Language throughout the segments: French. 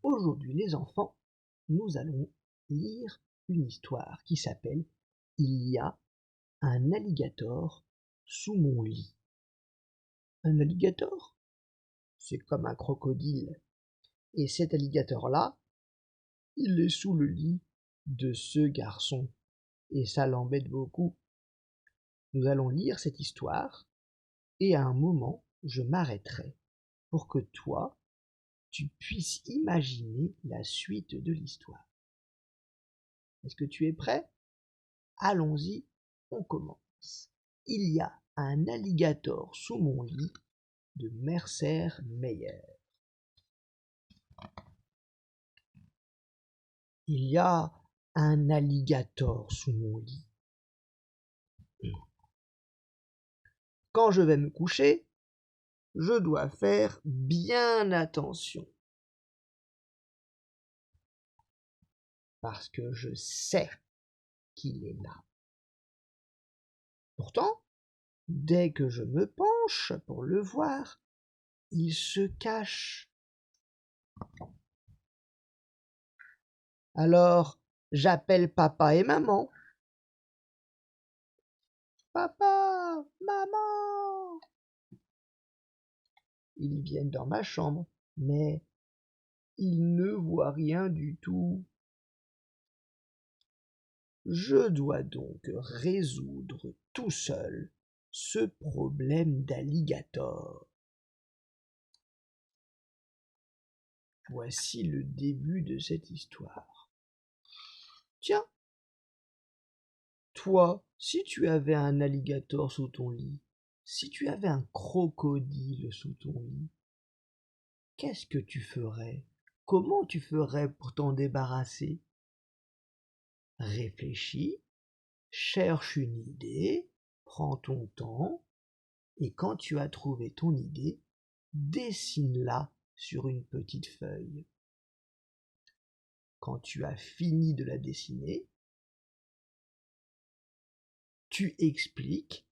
Aujourd'hui, les enfants, nous allons lire une histoire qui s'appelle « Il y a un alligator sous mon lit ». Un alligator? C'est comme un crocodile. Et cet alligator-là, il est sous le lit de ce garçon. Et ça l'embête beaucoup. Nous allons lire cette histoire et à un moment, je m'arrêterai pour que toi, tu puisses imaginer la suite de l'histoire. Est-ce que tu es prêt? Allons-y, on commence. Il y a un alligator sous mon lit de Mercer Meyer. Il y a un alligator sous mon lit. Quand je vais me coucher, je dois faire bien attention. Parce que je sais qu'il est là. Pourtant, dès que je me penche pour le voir, il se cache. Alors, j'appelle papa et maman. Papa, maman! Ils viennent dans ma chambre, mais ils ne voient rien du tout. Je dois donc résoudre tout seul ce problème d'alligator. Voici le début de cette histoire. Tiens, toi, si tu avais un alligator sous ton lit, si tu avais un crocodile sous ton lit, qu'est-ce que tu ferais? Comment tu ferais pour t'en débarrasser? Réfléchis, cherche une idée, prends ton temps, et quand tu as trouvé ton idée, dessine-la sur une petite feuille. Quand tu as fini de la dessiner, tu expliques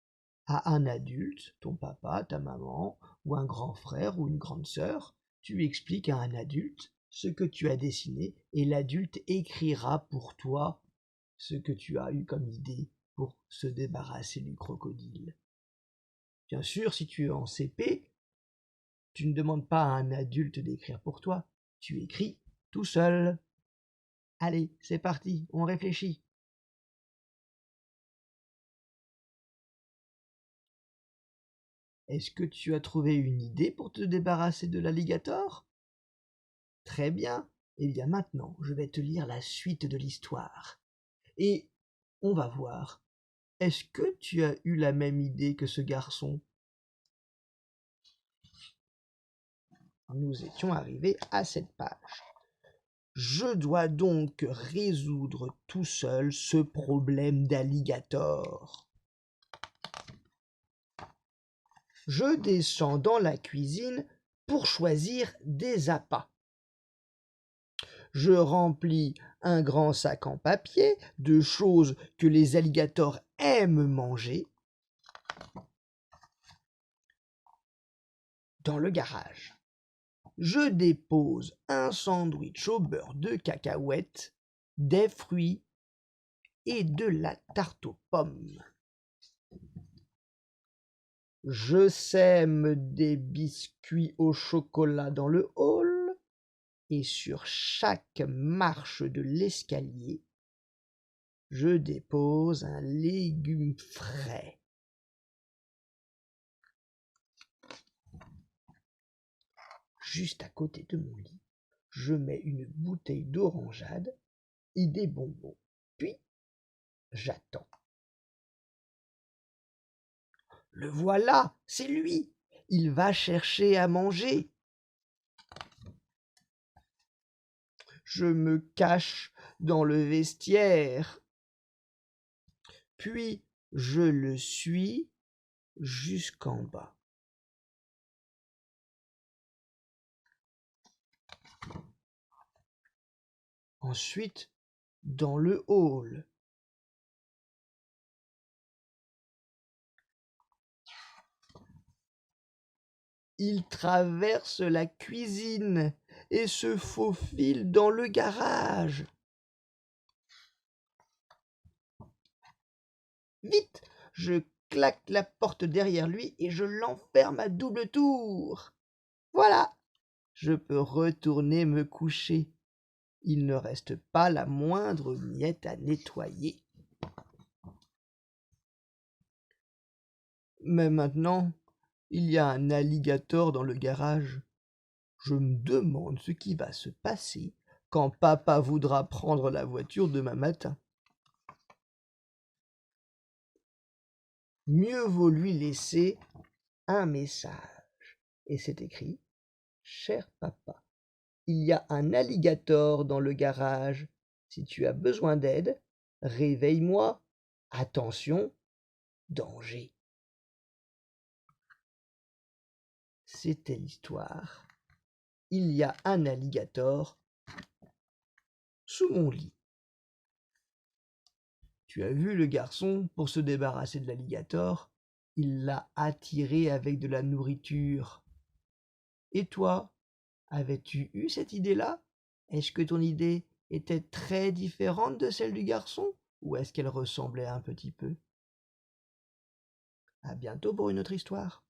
à un adulte, ton papa, ta maman, ou un grand frère ou une grande sœur, tu expliques à un adulte ce que tu as dessiné et l'adulte écrira pour toi ce que tu as eu comme idée pour se débarrasser du crocodile. Bien sûr, si tu es en CP, tu ne demandes pas à un adulte d'écrire pour toi, tu écris tout seul. Allez, c'est parti, on réfléchit. Est-ce que tu as trouvé une idée pour te débarrasser de l'alligator? Très bien. Eh bien maintenant, je vais te lire la suite de l'histoire. Et on va voir. Est-ce que tu as eu la même idée que ce garçon? Nous étions arrivés à cette page. Je dois donc résoudre tout seul ce problème d'alligator. Je descends dans la cuisine pour choisir des appâts. Je remplis un grand sac en papier de choses que les alligators aiment manger. Dans le garage, je dépose un sandwich au beurre de cacahuètes, des fruits et de la tarte aux pommes. Je sème des biscuits au chocolat dans le hall et sur chaque marche de l'escalier, je dépose un légume frais. Juste à côté de mon lit, je mets une bouteille d'orangeade et des bonbons. Puis, j'attends. Le voilà, c'est lui. Il va chercher à manger. Je me cache dans le vestiaire. Puis, je le suis jusqu'en bas. Ensuite, dans le hall. Il traverse la cuisine et se faufile dans le garage. Vite, je claque la porte derrière lui et je l'enferme à double tour. Voilà, je peux retourner me coucher. Il ne reste pas la moindre miette à nettoyer. Mais maintenant, il y a un alligator dans le garage. Je me demande ce qui va se passer quand papa voudra prendre la voiture demain matin. Mieux vaut lui laisser un message. Et c'est écrit: Cher papa, il y a un alligator dans le garage. Si tu as besoin d'aide, réveille-moi. Attention, danger. C'était l'histoire. Il y a un alligator sous mon lit. Tu as vu le garçon, pour se débarrasser de l'alligator, il l'a attiré avec de la nourriture. Et toi, avais-tu eu cette idée-là? Est-ce que ton idée était très différente de celle du garçon, ou est-ce qu'elle ressemblait un petit peu? À bientôt pour une autre histoire.